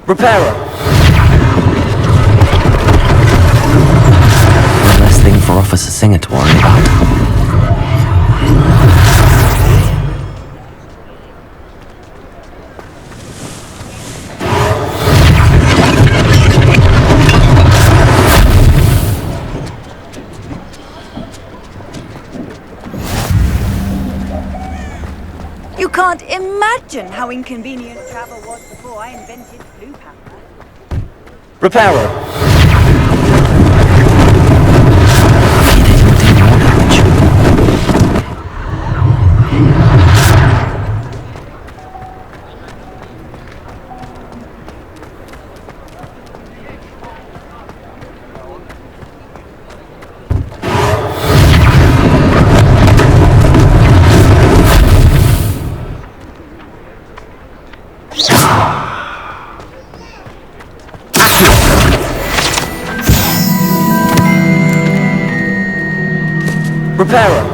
Repairer! One less thing for Officer Singer to worry about. You can't imagine how inconvenient travel was before I invented blue powder. Repairer! Repairer!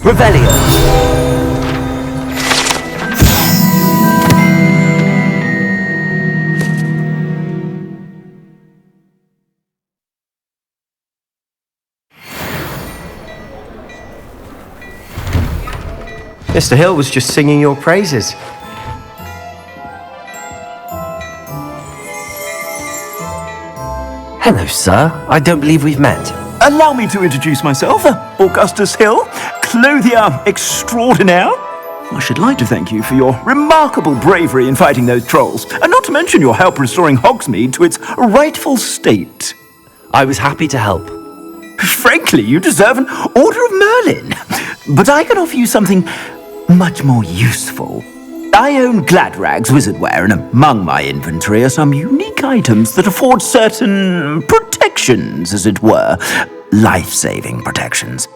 Revelio! Mr. Hill was just singing your praises. Hello, sir. I don't believe we've met. Allow me to introduce myself, Augustus Hill, clothier extraordinaire. I should like to thank you for your remarkable bravery in fighting those trolls, and not to mention your help restoring Hogsmeade to its rightful state. I was happy to help. Frankly, you deserve an Order of Merlin. But I can offer you something much more useful. I own Gladrag's wizardware, and among my inventory are some unique items that afford certain protections, as it were. Life-saving protections.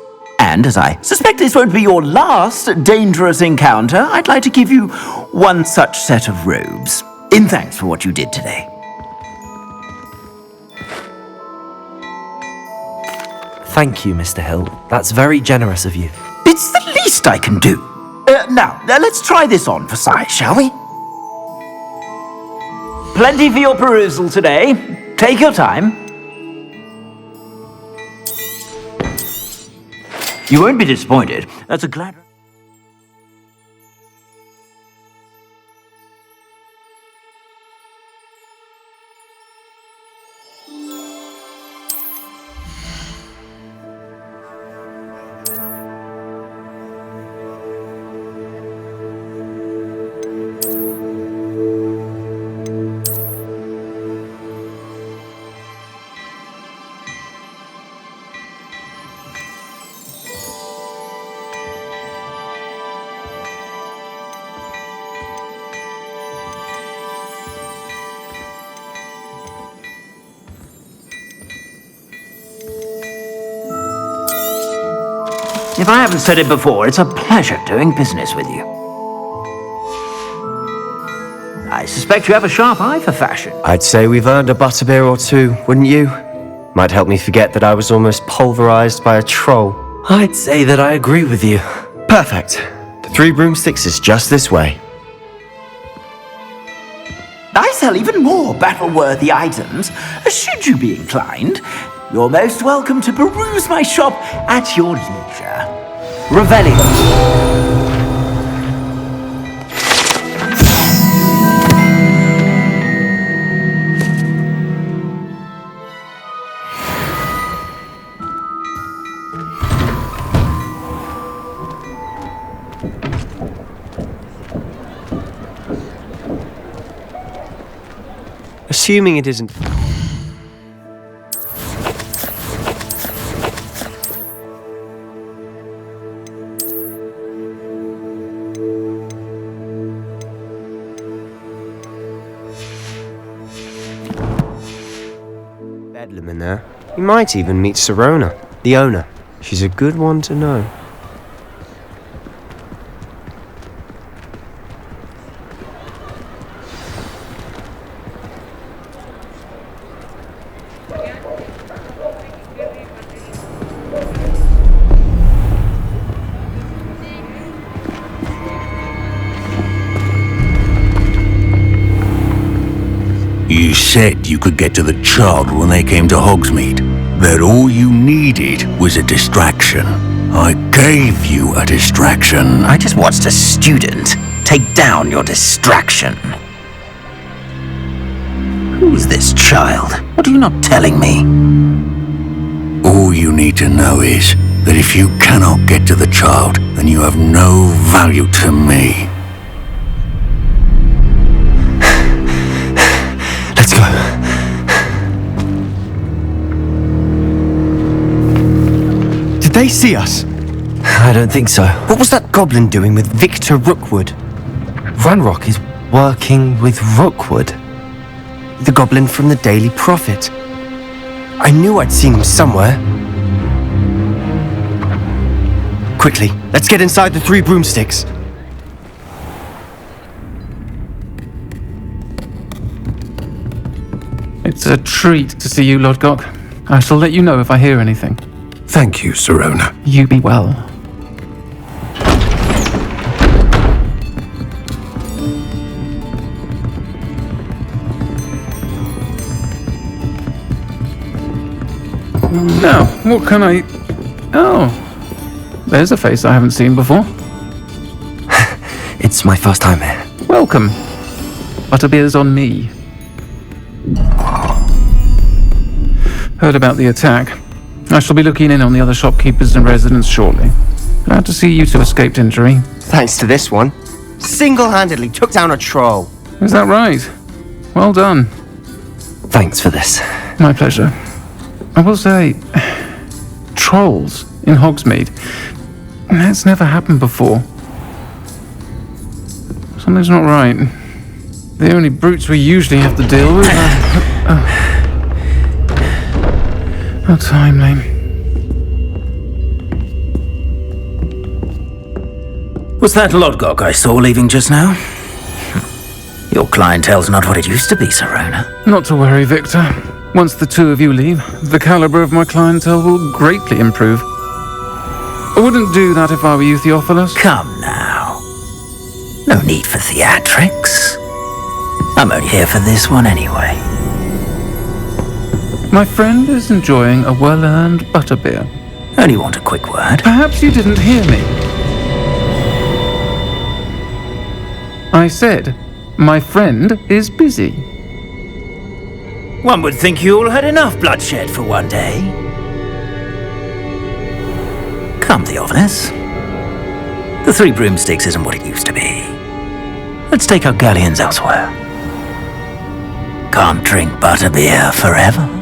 And as I suspect this won't be your last dangerous encounter, I'd like to give you one such set of robes, in thanks for what you did today. Thank you, Mr. Hill. That's very generous of you. It's the least I can do. Now, let's try this on for size, shall we? Plenty for your perusal today. Take your time. You won't be disappointed. That's a glad... If I haven't said it before, it's a pleasure doing business with you. I suspect you have a sharp eye for fashion. I'd say we've earned a butterbeer or two, wouldn't you? Might help me forget that I was almost pulverized by a troll. I'd say that I agree with you. Perfect. The 3 broomsticks is just this way. I sell even more battle-worthy items. Should you be inclined, you're most welcome to peruse my shop at your leisure. Revelio. Assuming it isn't... Bedlam in there. You might even meet Sirona, the owner. She's a good one to know. You said you could get to the child when they came to Hogsmeade. That all you needed was a distraction. I gave you a distraction. I just watched a student take down your distraction. Who's this child? What are you not telling me? All you need to know is that if you cannot get to the child, then you have no value to me. Let's go. Did they see us? I don't think so. What was that goblin doing with Victor Rookwood? Ranrock is working with Rookwood. The goblin from the Daily Prophet. I knew I'd seen him somewhere. Quickly, let's get inside the 3 broomsticks. It's a treat to see you, Lodgok. I shall let you know if I hear anything. Thank you, Sirona. You be well. Now, what can I... Oh, there's a face I haven't seen before. It's my first time here. Welcome. Butterbeer's on me. Heard about the attack. I shall be looking in on the other shopkeepers and residents shortly. Glad to see you two escaped injury. Thanks to this one. Single-handedly took down a troll. Is that right? Well done. Thanks for this. My pleasure. I will say, trolls in Hogsmeade. That's never happened before. Something's not right. The only brutes we usually have to deal with are... How timely. Was that Lodgok I saw leaving just now? Your clientele's not what it used to be, Sirona. Not to worry, Victor. Once the two of you leave, the caliber of my clientele will greatly improve. I wouldn't do that if I were you, Theophilus. Come now. No need for theatrics. I'm only here for this one anyway. My friend is enjoying a well-earned butterbeer. Only want a quick word. Perhaps you didn't hear me. I said, my friend is busy. One would think you all had enough bloodshed for one day. Come, Theophilus. The Three Broomsticks isn't what it used to be. Let's take our galleons elsewhere. Can't drink butterbeer forever.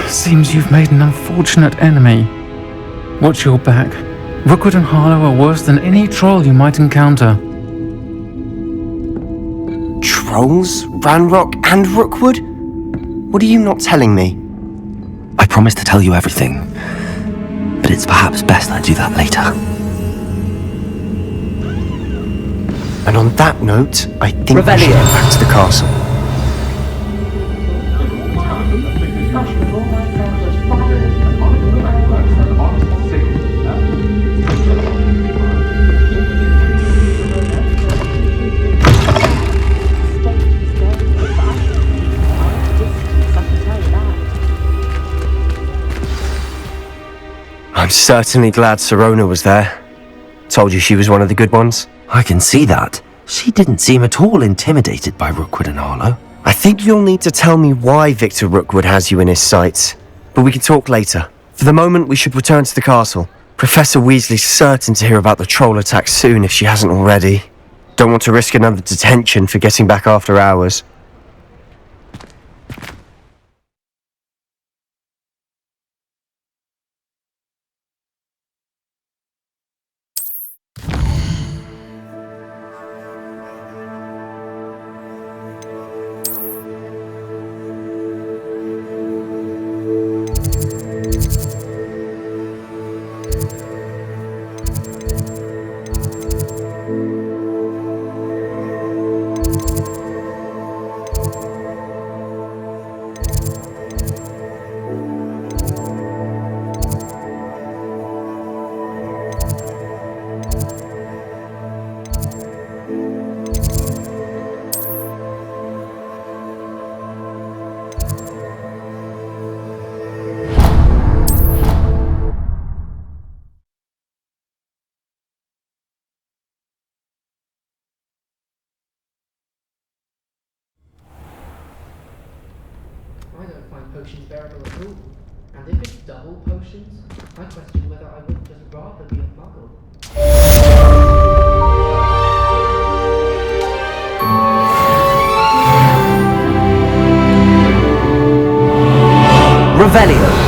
Seems you've made an unfortunate enemy. Watch your back. Rookwood and Harlow are worse than any troll you might encounter. Trolls? Ranrock and Rookwood? What are you not telling me? I promised to tell you everything, but it's perhaps best I do that later. And on that note, I think we should Revelio. head back to the castle. I'm certainly glad Sirona was there. Told you she was one of the good ones. I can see that. She didn't seem at all intimidated by Rookwood and Harlow. I think you'll need to tell me why Victor Rookwood has you in his sights. But we can talk later. For the moment, we should return to the castle. Professor Weasley's certain to hear about the troll attack soon if she hasn't already. Don't want to risk another detention for getting back after hours. I don't find potions bearable at all. And if it's double potions, I question whether I wouldn't just rather be a muggle. Revelio.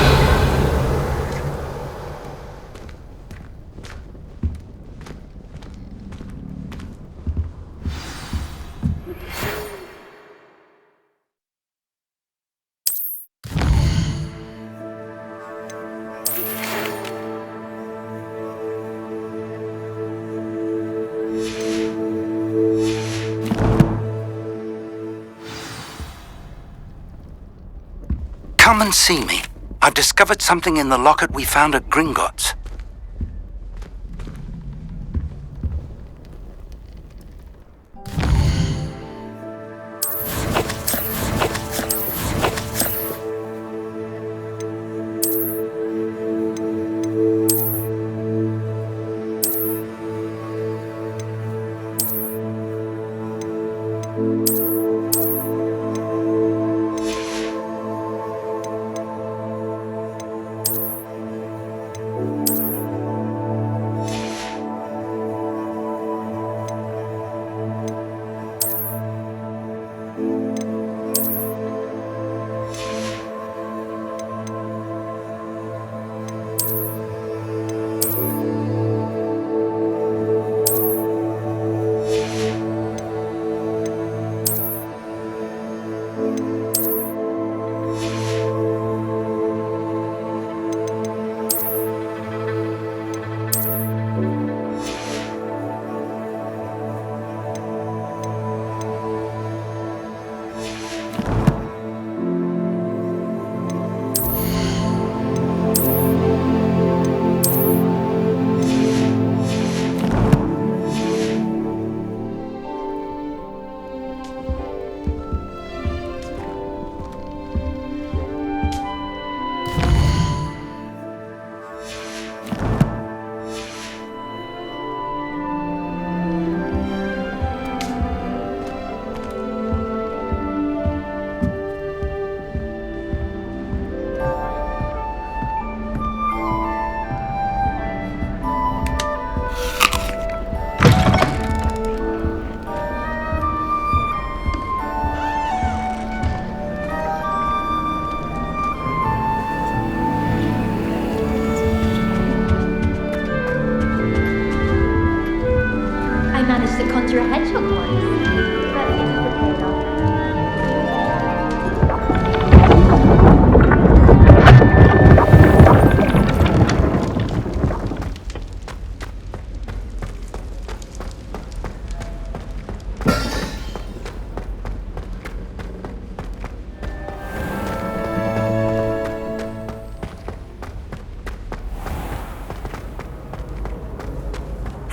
Come and see me. I've discovered something in the locket we found at Gringotts.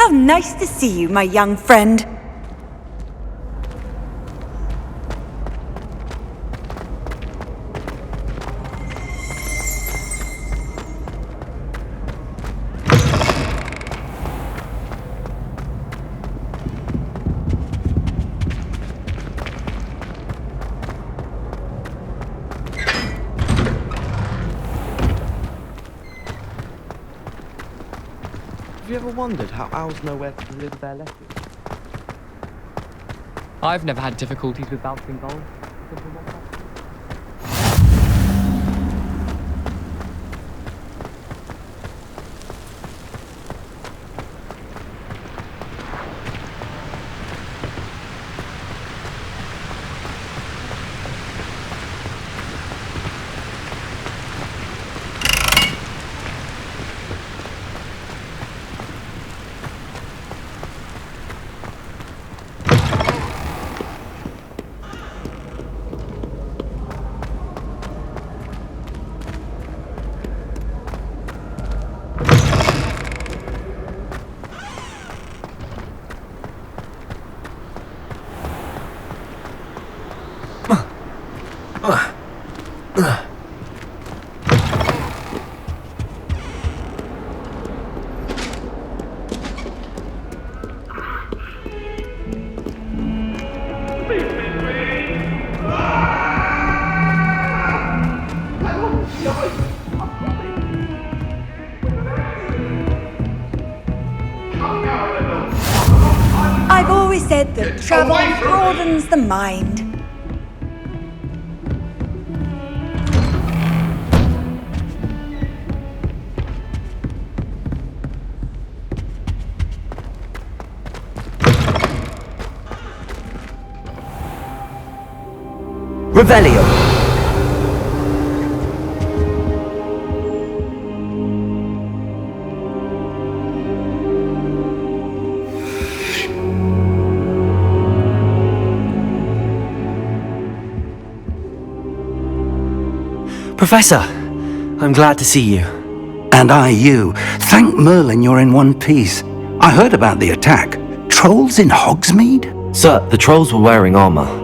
How nice to see you, my young friend. Have you ever wondered how owls know where to deliver their letters? I've never had difficulties with bouncing balls. I've always said that travel broadens the mind. Revelio. Professor, I'm glad to see you. And I you. Thank Merlin you're in one piece. I heard about the attack. Trolls in Hogsmeade? Sir, the trolls were wearing armor.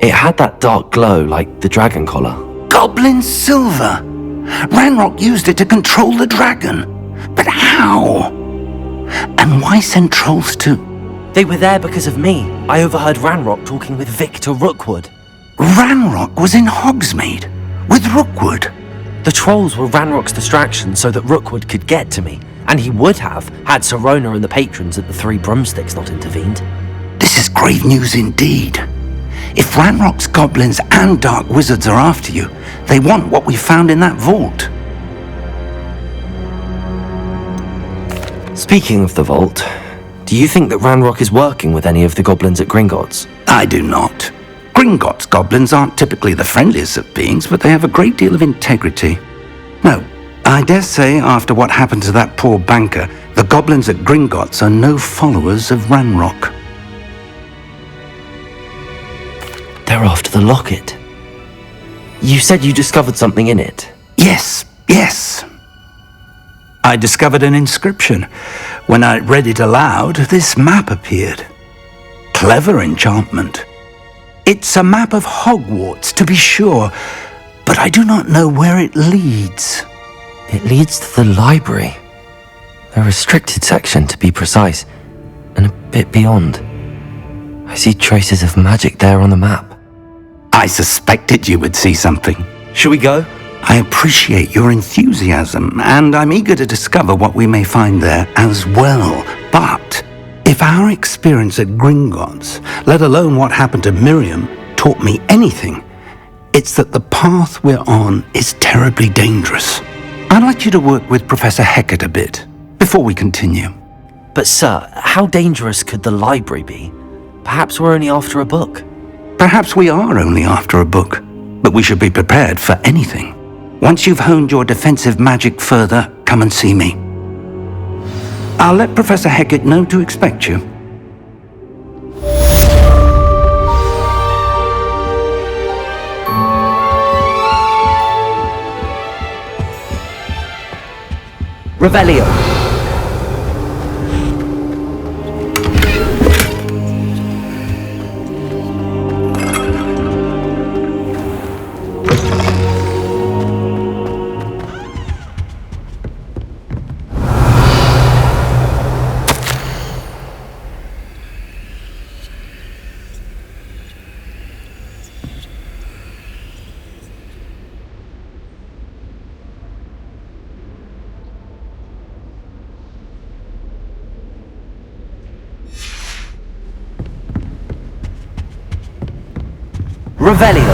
It had that dark glow like the dragon collar. Goblin silver! Ranrock used it to control the dragon. But how? And why send trolls to... They were there because of me. I overheard Ranrock talking with Victor Rookwood. Ranrock was in Hogsmeade? With Rookwood? The trolls were Ranrock's distraction so that Rookwood could get to me. And he would have, had Sirona and the patrons at the Three Broomsticks not intervened. This is grave news indeed. If Ranrock's goblins and dark wizards are after you, they want what we found in that vault. Speaking of the vault, do you think that Ranrock is working with any of the goblins at Gringotts? I do not. Gringotts goblins aren't typically the friendliest of beings, but they have a great deal of integrity. No, I dare say after what happened to that poor banker, the goblins at Gringotts are no followers of Ranrock. They're after the locket. You said you discovered something in it. Yes. I discovered an inscription. When I read it aloud, this map appeared. Clever enchantment. It's a map of Hogwarts, to be sure, but I do not know where it leads. It leads to the library. The restricted section, to be precise, and a bit beyond. I see traces of magic there on the map. I suspected you would see something. Shall we go? I appreciate your enthusiasm, and I'm eager to discover what we may find there as well. But if our experience at Gringotts, let alone what happened to Miriam, taught me anything, it's that the path we're on is terribly dangerous. I'd like you to work with Professor Hecat a bit before we continue. But sir, how dangerous could the library be? Perhaps we're only after a book. Perhaps we are only after a book, but we should be prepared for anything. Once you've honed your defensive magic further, come and see me. I'll let Professor Hecat know to expect you. Revelio. Revelio.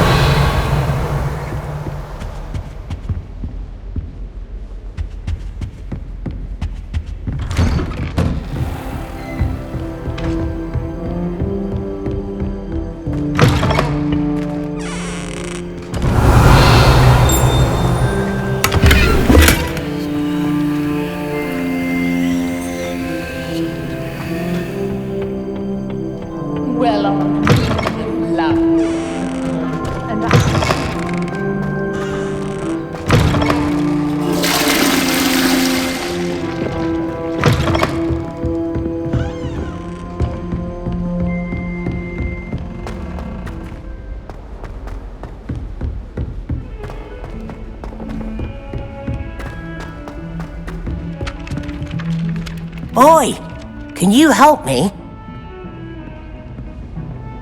Well on, love. And Oi! Can you help me?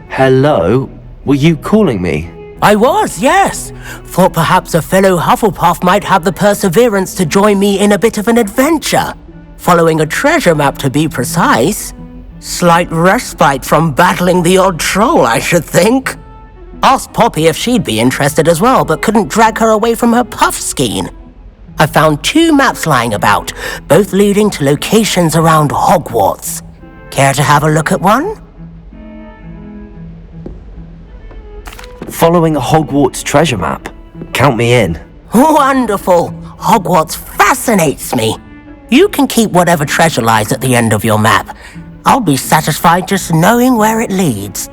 Hello? Were you calling me? I was, yes. Thought perhaps a fellow Hufflepuff might have the perseverance to join me in a bit of an adventure. Following a treasure map, to be precise. Slight respite from battling the odd troll, I should think. Asked Poppy if she'd be interested as well, but couldn't drag her away from her puff skein. I found 2 maps lying about, both leading to locations around Hogwarts. Care to have a look at one? Following a Hogwarts treasure map? Count me in. Wonderful! Hogwarts fascinates me. You can keep whatever treasure lies at the end of your map. I'll be satisfied just knowing where it leads.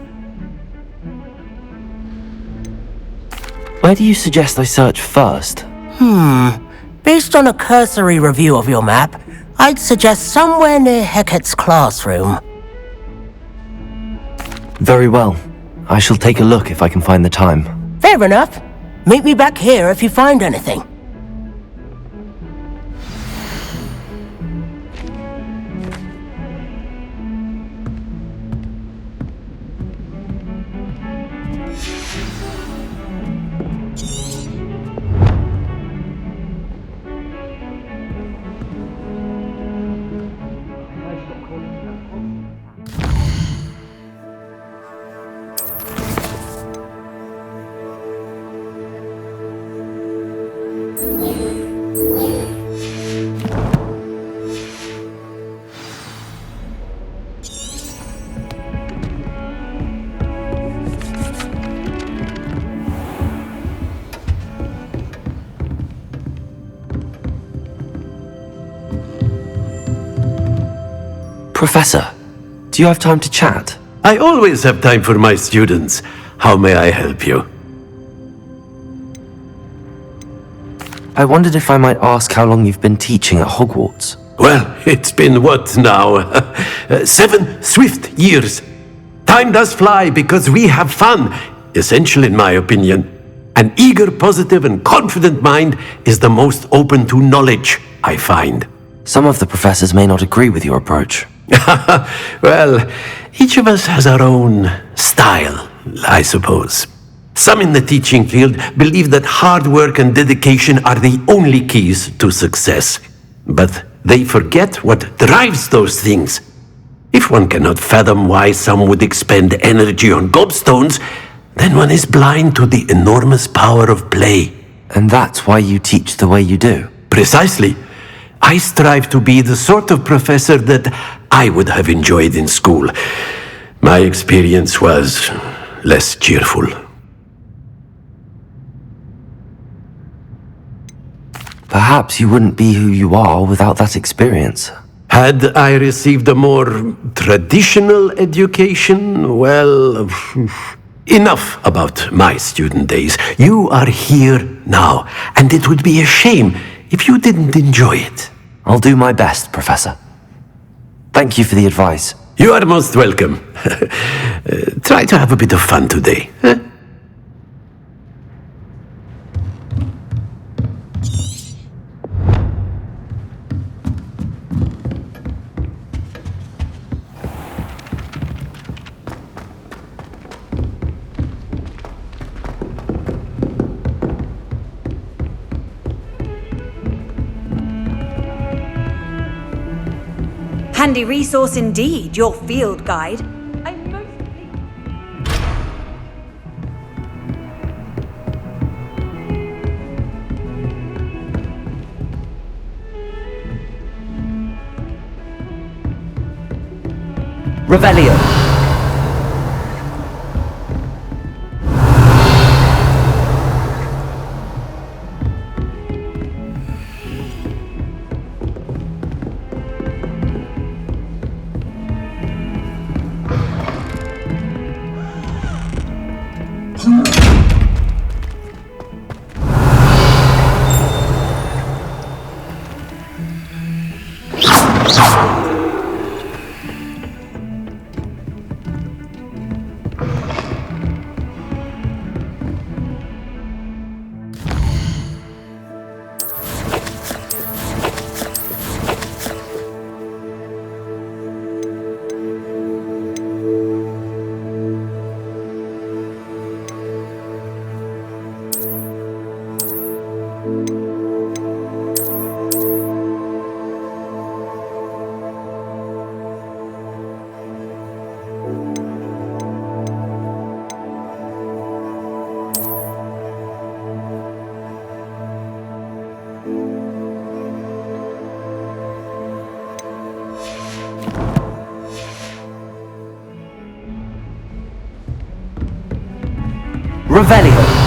Where do you suggest I search first? Based on a cursory review of your map, I'd suggest somewhere near Hecat's classroom. Very well. I shall take a look if I can find the time. Fair enough. Meet me back here if you find anything. Professor, do you have time to chat? I always have time for my students. How may I help you? I wondered if I might ask how long you've been teaching at Hogwarts. Well, it's been what now? 7 swift years. Time does fly because we have fun, essential in my opinion. An eager, positive, and confident mind is the most open to knowledge, I find. Some of the professors may not agree with your approach. Well, each of us has our own style, I suppose. Some in the teaching field believe that hard work and dedication are the only keys to success. But they forget what drives those things. If one cannot fathom why some would expend energy on gobstones, then one is blind to the enormous power of play. And that's why you teach the way you do? Precisely. I strive to be the sort of professor that I would have enjoyed in school. My experience was less cheerful. Perhaps you wouldn't be who you are without that experience. Had I received a more traditional education, well, enough about my student days. You are here now, and it would be a shame if you didn't enjoy it. I'll do my best, Professor. Thank you for the advice. You are most welcome. Try to have a bit of fun today. Huh? Handy resource indeed, your field guide. Revelio. Revelio.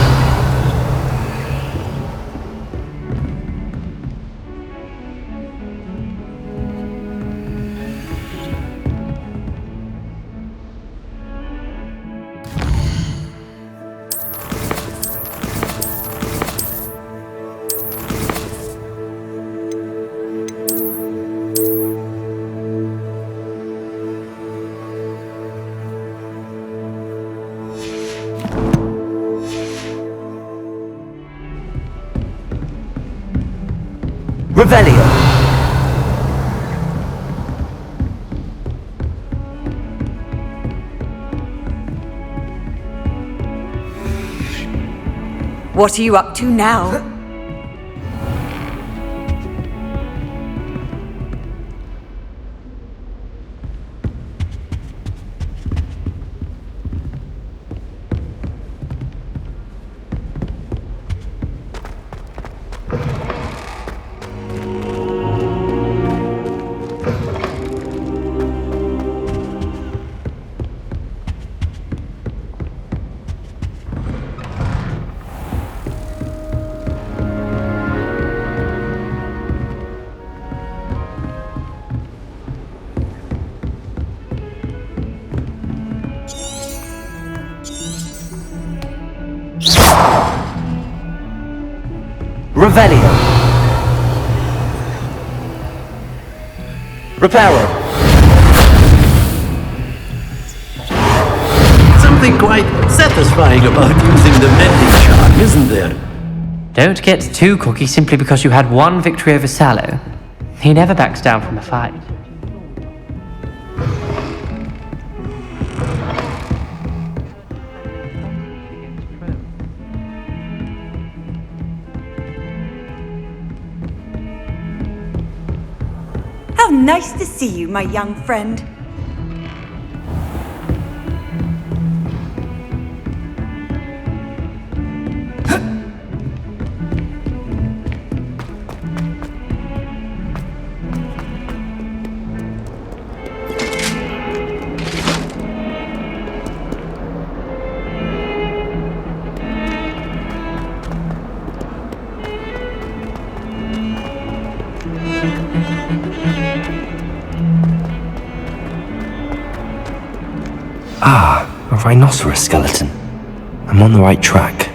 Revelio. What are you up to now? Revelio. Reparo. Something quite satisfying about using the mending charm, isn't there? Don't get too cocky simply because you had one victory over Sallow. He never backs down from a fight. How nice to see you, my young friend. Ah, a rhinoceros skeleton. I'm on the right track.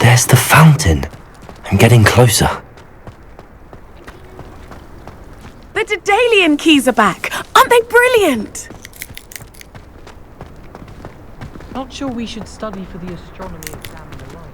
There's the fountain. I'm getting closer. The Daedalian keys are back. Aren't they brilliant? Not sure we should study for the astronomy exam in the library.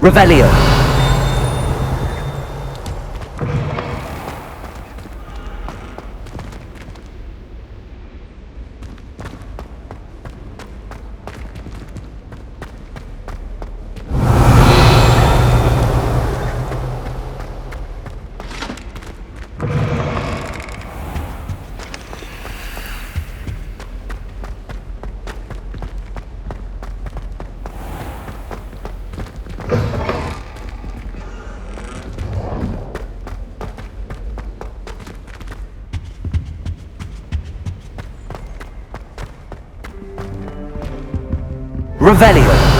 Revelio. Revelio.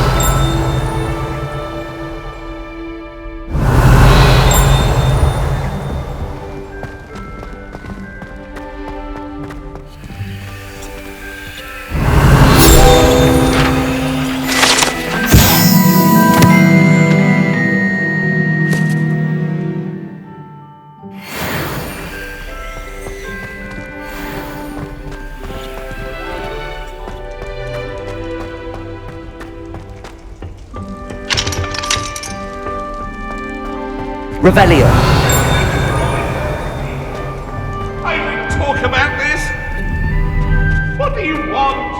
Revelio. I will talk about this. What do you want?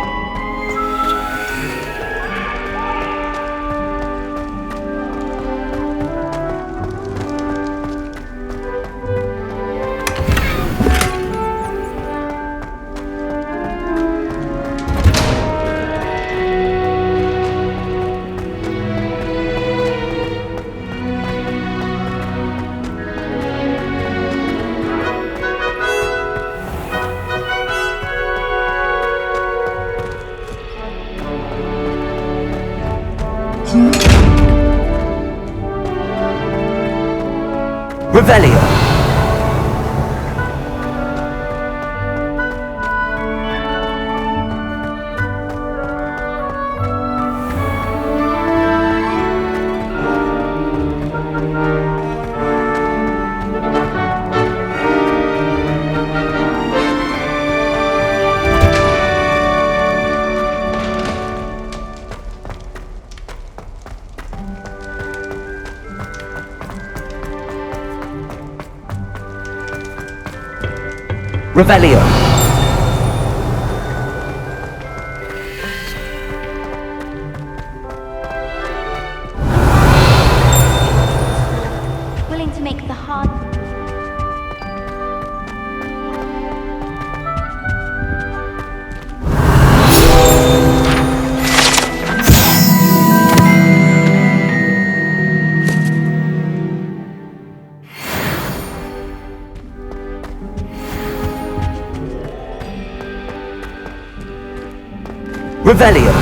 Revelio. Revelio. Willing to make the hard... Revelio.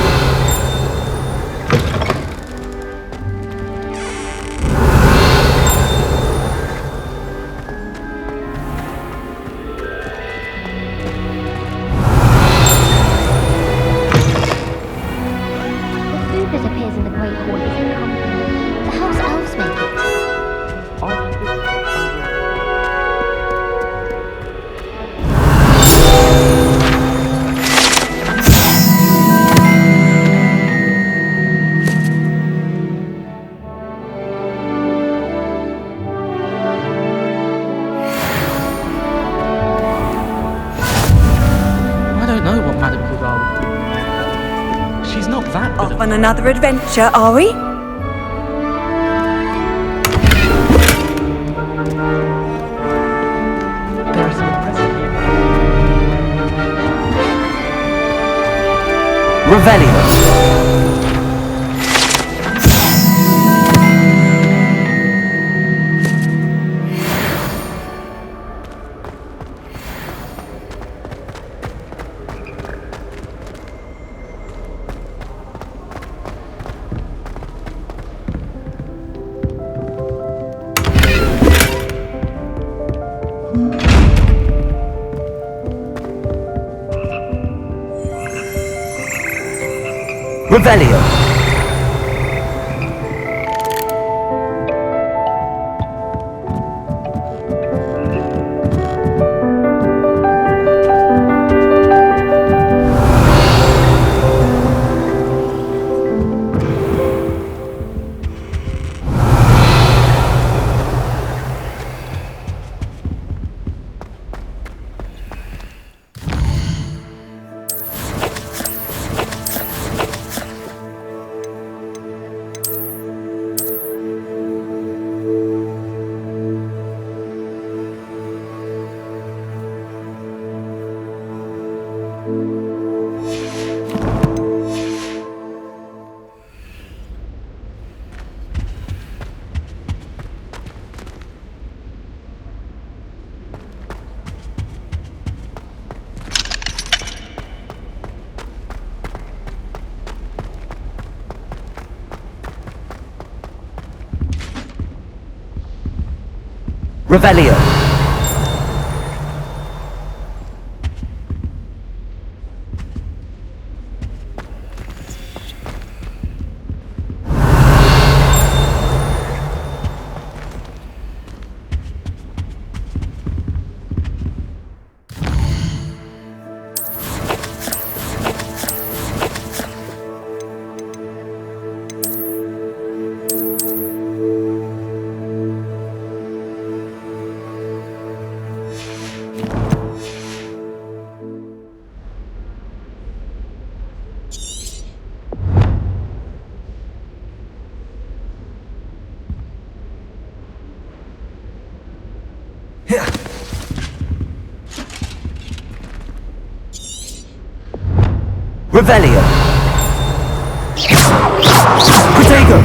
The food that appears in the Great Hall isn't comfortable. The house elves make it. I don't know what Madame Cougar would do. She's not that good. Off on another adventure, are we? There are some impressive Revelio. Revelio. Revelio. Revelio. Protego.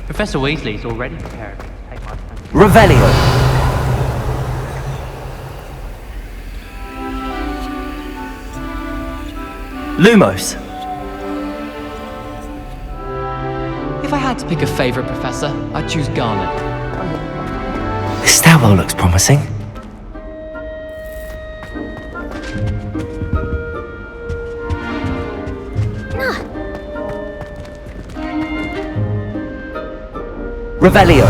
Professor Weasley's already prepared to take my hand. Revelio. Lumos. If I had to pick a favorite professor, I'd choose Garnet. This stairwell looks promising. Revelio.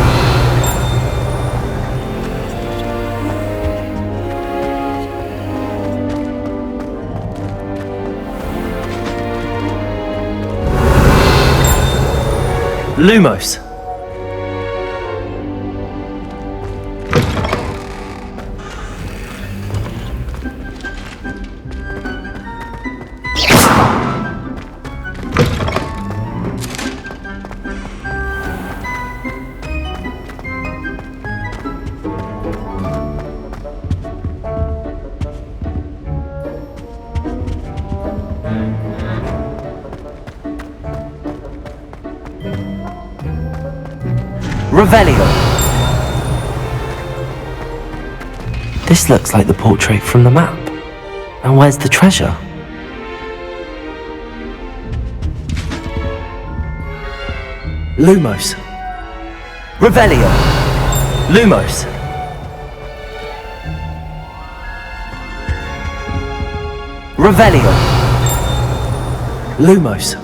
Lumos. Revelio. This looks like the portrait from the map. And where's the treasure? Lumos. Revelio. Lumos. Revelio. Lumos.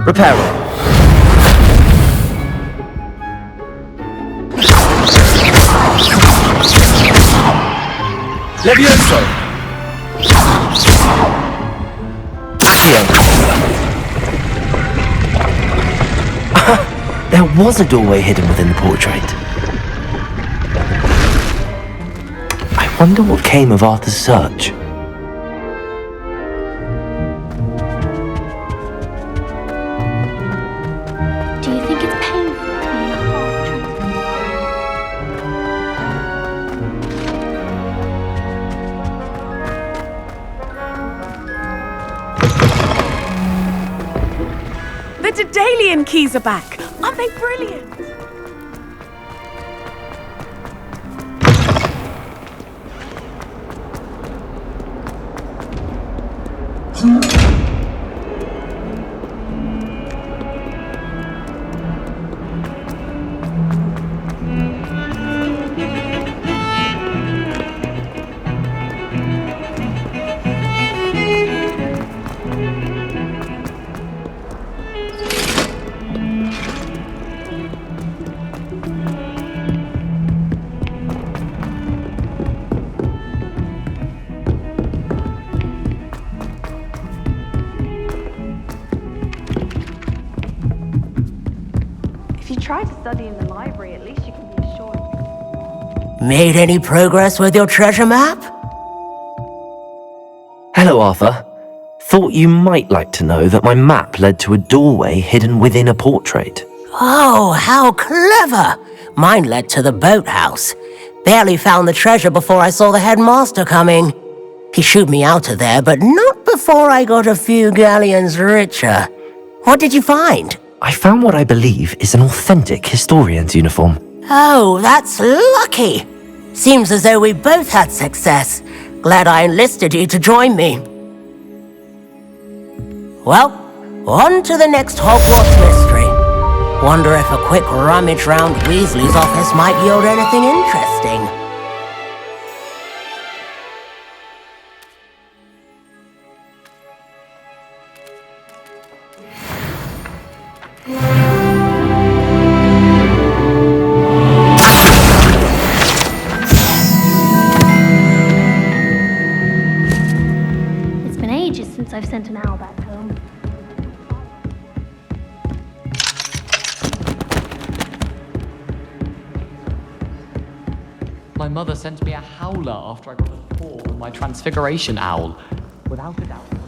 Reparo. Levioso. Accio. There was a doorway hidden within the portrait. I wonder what came of Arthur's search. Do you think it's painful being a The Daedalian keys are back. Aren't they brilliant? If you try to study in the library, at least you can be assured. Made any progress with your treasure map? Hello, Arthur. Thought you might like to know that my map led to a doorway hidden within a portrait. Oh, how clever! Mine led to the boathouse. Barely found the treasure before I saw the headmaster coming. He shooed me out of there, but not before I got a few galleons richer. What did you find? I found what I believe is an authentic historian's uniform. Oh, that's lucky. Seems as though we both had success. Glad I enlisted you to join me. Well, on to the next Hogwarts mystery. Wonder if a quick rummage round Weasley's office might yield anything interesting. It's been ages since I've sent an owl back home. My mother sent me a howler after I got a 4 on my transfiguration owl. Without a doubt.